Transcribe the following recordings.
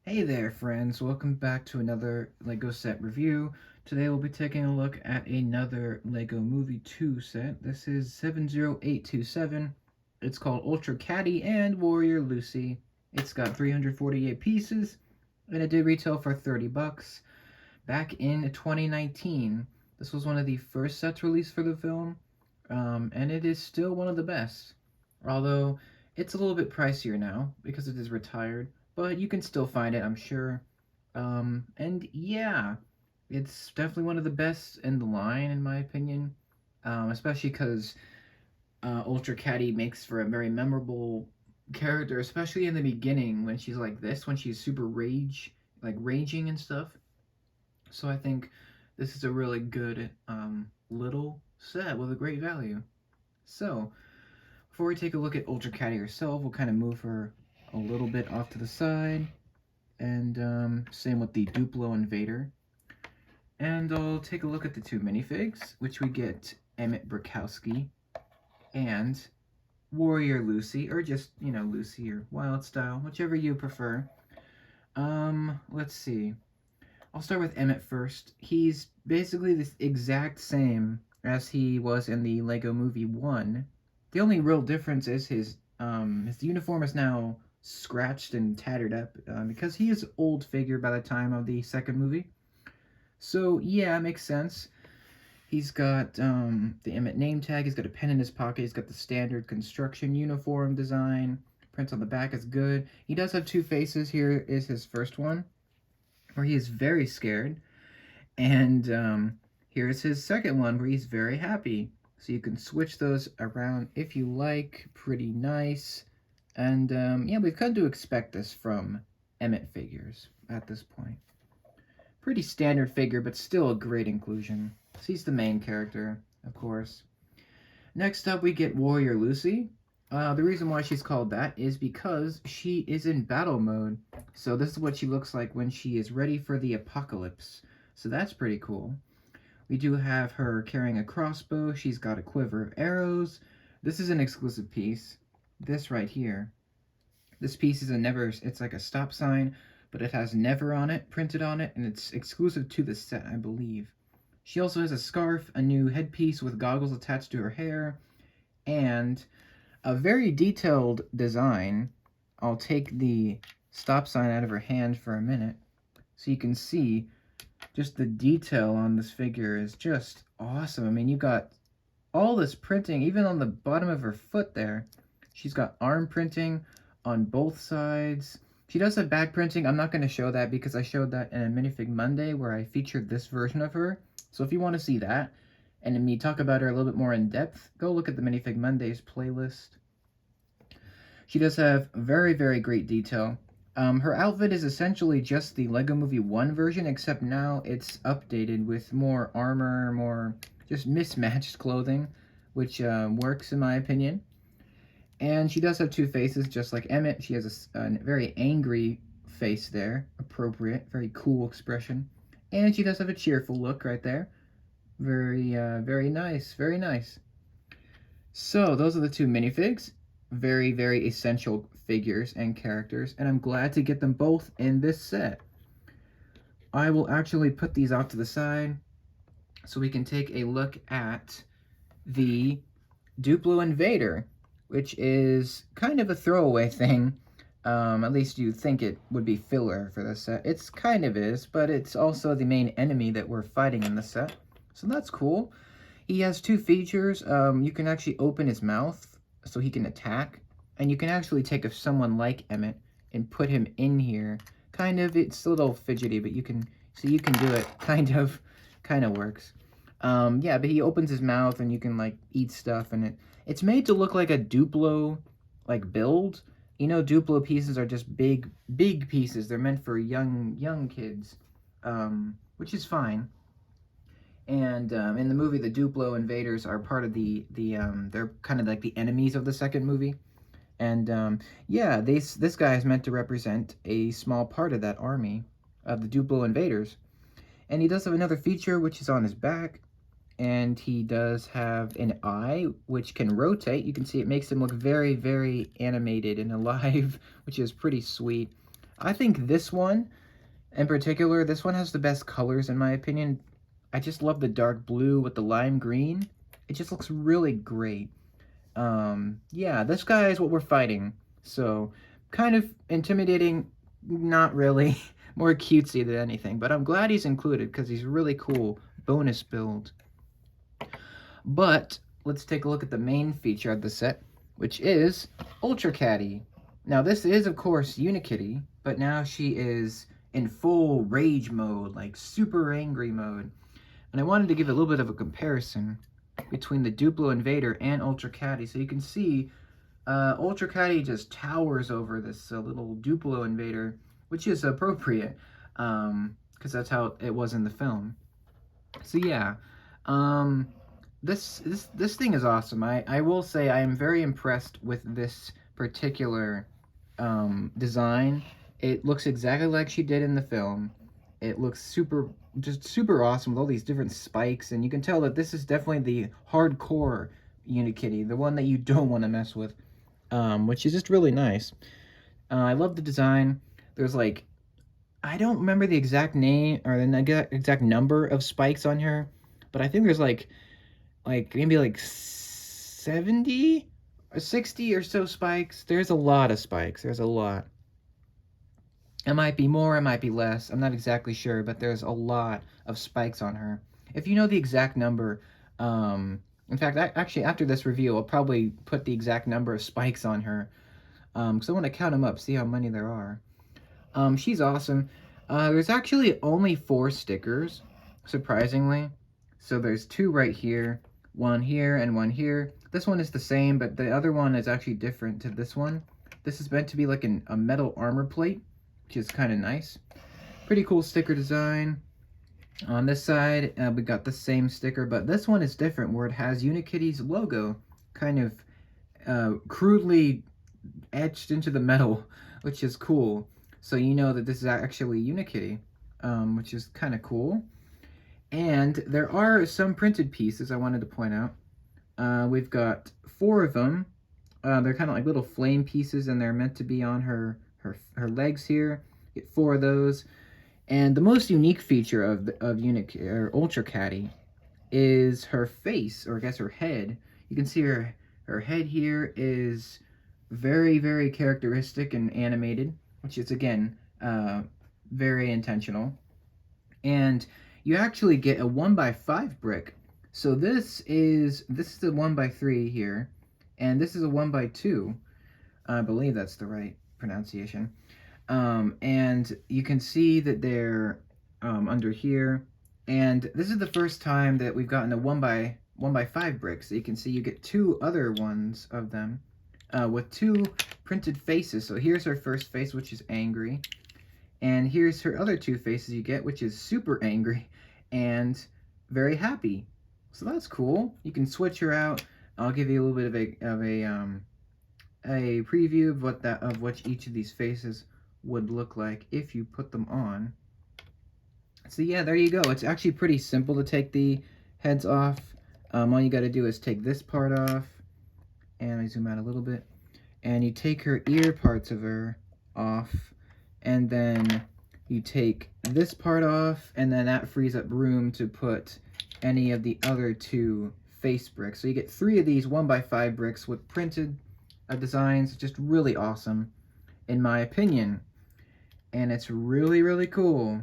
Hey there friends, welcome back to another LEGO set review. Today we'll be taking a look at another LEGO Movie 2 set. This is 70827. It's called Ultrakatty and Warrior Lucy. It's got 348 pieces and it did retail for 30 bucks back in 2019. This was one of the first sets released for the film, and it is still one of the best. Although it's a little bit pricier now because it is retired, but you can still find it, I'm sure. And yeah, it's definitely one of the best in the line, in my opinion. Especially because Ultra Caddy makes for a very memorable character, especially in the beginning when she's like this, when she's super raging and stuff. So I think this is a really good little set with a great value. So before we take a look at Ultra Caddy herself, we'll kind of move her a little bit off to the side. And same with the Duplo Invader. And I'll take a look at the two minifigs, which we get Emmett Burkowski and Warrior Lucy, or just, Lucy or Wild Style, whichever you prefer. Let's see. I'll start with Emmett first. He's basically the exact same as he was in the Lego Movie 1. The only real difference is his uniform is now scratched and tattered up because he is an old figure by the time of the second movie. So yeah, it makes sense. He's got the Emmett name tag. He's got a pen in his pocket. He's got the standard construction uniform design. Print on the back is good. He does have two faces. Here is his first one, where he is very scared, and here's his second one, where he's very happy. So you can switch those around if you like. Pretty nice. And yeah, we've come to expect this from Emmett figures at this point. Pretty standard figure, but still a great inclusion. So he's the main character, of course. Next up, we get Warrior Lucy. The reason why she's called that is because she is in battle mode. So this is what she looks like when she is ready for the apocalypse. So that's pretty cool. We do have her carrying a crossbow. She's got a quiver of arrows. This is an exclusive piece. This right here. This piece is a never, it's like a stop sign, but it has never on it, printed on it, and it's exclusive to the set, I believe. She also has a scarf, a new headpiece with goggles attached to her hair, and a very detailed design. I'll take the stop sign out of her hand for a minute so you can see just the detail on this figure is just awesome. I mean, you got all this printing, even on the bottom of her foot there. She's got arm printing on both sides. She does have back printing. I'm not going to show that because I showed that in a Minifig Monday where I featured this version of her. So if you want to see that and me talk about her a little bit more in depth, go look at the Minifig Mondays playlist. She does have very, very great detail. Her outfit is essentially just the Lego Movie 1 version, except now it's updated with more armor, more just mismatched clothing, which works in my opinion. And she does have two faces, just like Emmett. She has a very angry face there, appropriate, very cool expression. And she does have a cheerful look right there. Very nice, very nice. So those are the two minifigs. Very, very essential figures and characters, and I'm glad to get them both in this set. I will actually put these off to the side so we can take a look at the Duplo Invader, which is kind of a throwaway thing. At least you think it would be filler for this set. It's kind of is, but it's also the main enemy that we're fighting in the set. So that's cool. He has two features. You can actually open his mouth so he can attack. And you can actually take someone like Emmett and put him in here. Kind of, it's a little fidgety, but you can do it. Kind of works. Yeah, but he opens his mouth and you can like eat stuff, and it's made to look like a Duplo like build. You know, Duplo pieces are just big pieces. They're meant for young kids, which is fine. And in the movie, the Duplo invaders are part of they're kind of like the enemies of the second movie. And yeah, this guy is meant to represent a small part of that army of the Duplo invaders. And he does have another feature, which is on his back. And he does have an eye, which can rotate. You can see it makes him look very, very animated and alive, which is pretty sweet. I think this one, in particular, this one has the best colors in my opinion. I just love the dark blue with the lime green. It just looks really great. Yeah, this guy is what we're fighting. So, kind of intimidating, not really. More cutesy than anything, but I'm glad he's included because he's really cool bonus build. But let's take a look at the main feature of the set, which is Ultrakatty. Now this is of course Unikitty, but now she is in full rage mode, like super angry mode. And I wanted to give a little bit of a comparison between the Duplo Invader and Ultrakatty. So you can see Ultrakatty just towers over this little Duplo Invader, which is appropriate, because that's how it was in the film. So yeah, this thing is awesome. I will say I am very impressed with this particular design. It looks exactly like she did in the film. It looks just super awesome with all these different spikes, and you can tell that this is definitely the hardcore Unikitty, the one that you don't want to mess with, which is just really nice. I love the design. There's like, I don't remember the exact name or the exact number of spikes on her, but I think there's like maybe like 70 or 60 or so spikes. There's a lot of spikes. There's a lot. It might be more, it might be less. I'm not exactly sure, but there's a lot of spikes on her. If you know the exact number, in fact, actually after this review, I'll probably put the exact number of spikes on her, because I want to count them up, see how many there are. She's awesome. There's actually only 4 stickers, surprisingly. So there's 2 right here, 1 here, and 1 here. This one is the same, but the other one is actually different to this one. This is meant to be like a metal armor plate, which is kind of nice. Pretty cool sticker design. On this side, we got the same sticker, but this one is different, where it has Unikitty's logo kind of crudely etched into the metal, which is cool. So you know that this is actually Unikitty, which is kind of cool. And there are some printed pieces I wanted to point out. We've got 4 of them. They're kind of like little flame pieces, and they're meant to be on her legs here. Get 4 of those. And the most unique feature of Ultrakatty is her face, or I guess her head. You can see her head here is very, very characteristic and animated, which is again very intentional. And you actually get a 1x5 brick. So this is a 1x3 here, and this is a 1x2. I believe that's the right pronunciation. And you can see that they're under here. And this is the first time that we've gotten a 1x5 brick. So you can see you get 2 other ones of them with 2 printed faces. So here's her first face, which is angry. And here's her other 2 faces you get, which is super angry and very happy. So that's cool. You can switch her out. I'll give you a little bit of a preview of what each of these faces would look like if you put them on. So yeah, there you go. It's actually pretty simple to take the heads off. All you got to do is take this part off, and I zoom out a little bit, and you take her ear parts of her off, and then you take this part off, and then that frees up room to put any of the other 2 face bricks. So you get 3 of these 1x5 bricks with printed designs. Just really awesome, in my opinion. And it's really, really cool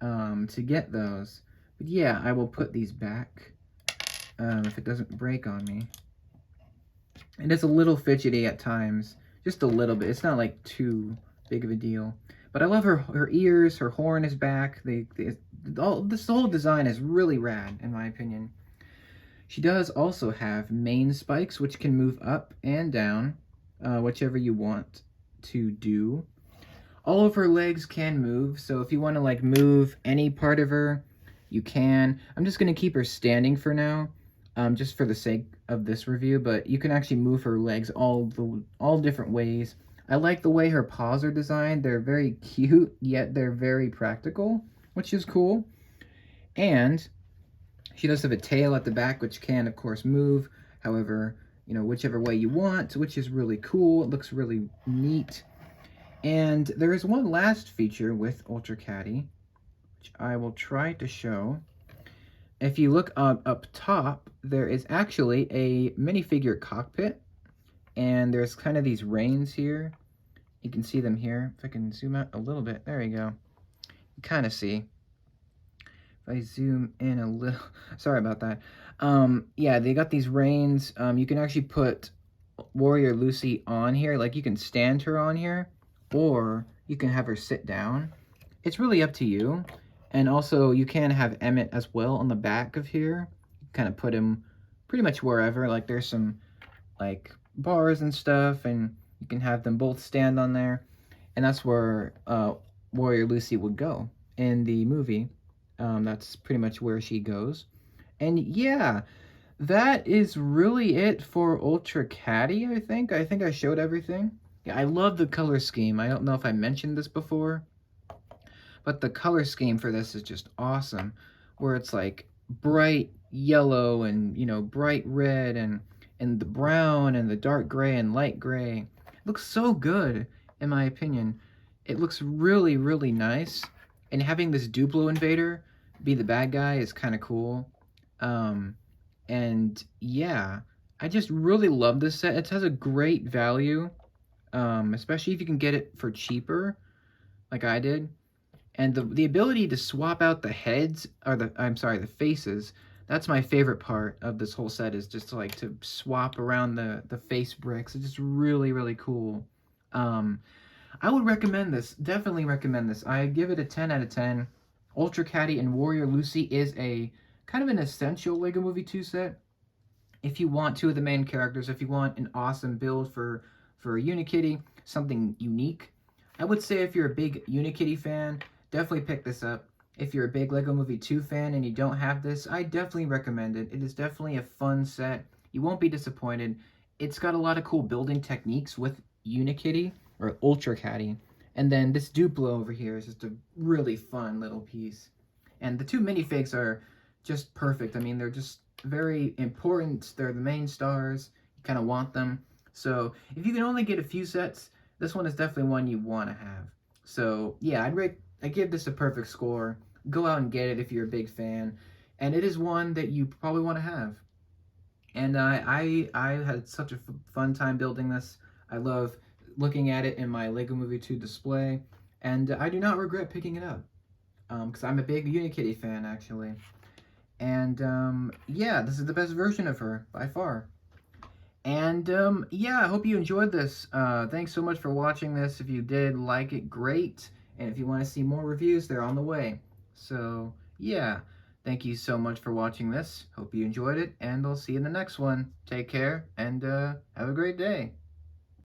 to get those. But yeah, I will put these back if it doesn't break on me. And it's a little fidgety at times, just a little bit. It's not like too big of a deal. But I love her ears, her horn is back. This whole design is really rad, in my opinion. She does also have main spikes, which can move up and down, whichever you want to do. All of her legs can move, so if you want to like move any part of her, you can. I'm just going to keep her standing for now, just for the sake of this review, but you can actually move her legs all different ways. I like the way her paws are designed. They're very cute, yet they're very practical, which is cool. And she does have a tail at the back, which can, of course, move, however, you know, whichever way you want, which is really cool. It looks really neat. And there is one last feature with Ultrakatty, which I will try to show. If you look up top, there is actually a minifigure cockpit, and there's kind of these reins here. You can see them here. If I can zoom out a little bit, there you go. You kind of see. If I zoom in a little, sorry about that. Yeah, they got these reins. You can actually put Warrior Lucy on here. Like, you can stand her on here, or you can have her sit down. It's really up to you. And also, you can have Emmett as well on the back of here. Kind of put him pretty much wherever. Like, there's some, like, bars and stuff, and you can have them both stand on there. And that's where Warrior Lucy would go in the movie. That's pretty much where she goes. And yeah, that is really it for Ultrakatty, I think. I think I showed everything. Yeah, I love the color scheme. I don't know if I mentioned this before, but the color scheme for this is just awesome. Where it's like bright yellow and, you know, bright red and the brown and the dark gray and light gray. It looks so good, in my opinion. It looks really, really nice. And having this Duplo invader be the bad guy is kind of cool. And yeah, I just really love this set. It has a great value, especially if you can get it for cheaper, like I did. And the ability to swap out the heads, or the faces, that's my favorite part of this whole set, is just like to swap around the face bricks. It's just really, really cool. I would recommend this. Definitely recommend this. I give it a 10 out of 10. Ultrakatty and Warrior Lucy is a kind of an essential LEGO Movie 2 set. If you want two of the main characters, if you want an awesome build for Unikitty, something unique, I would say if you're a big Unikitty fan, definitely pick this up. If you're a big LEGO Movie 2 fan and you don't have this, I definitely recommend it. It is definitely a fun set. You won't be disappointed. It's got a lot of cool building techniques with Unikitty, or Ultrakatty. And then this Duplo over here is just a really fun little piece. And the two minifigs are just perfect. I mean, they're just very important. They're the main stars. You kind of want them. So if you can only get a few sets, this one is definitely one you want to have. So yeah, I give this a perfect score. Go out and get it if you're a big fan. And it is one that you probably want to have. And I had such a fun time building this. I love looking at it in my LEGO Movie 2 display, and I do not regret picking it up, because I'm a big Unikitty fan, actually. And yeah, this is the best version of her, by far. And yeah, I hope you enjoyed this. Thanks so much for watching this. If you did like it, great. And if you want to see more reviews, they're on the way. So yeah, thank you so much for watching this. Hope you enjoyed it, and I'll see you in the next one. Take care, and have a great day.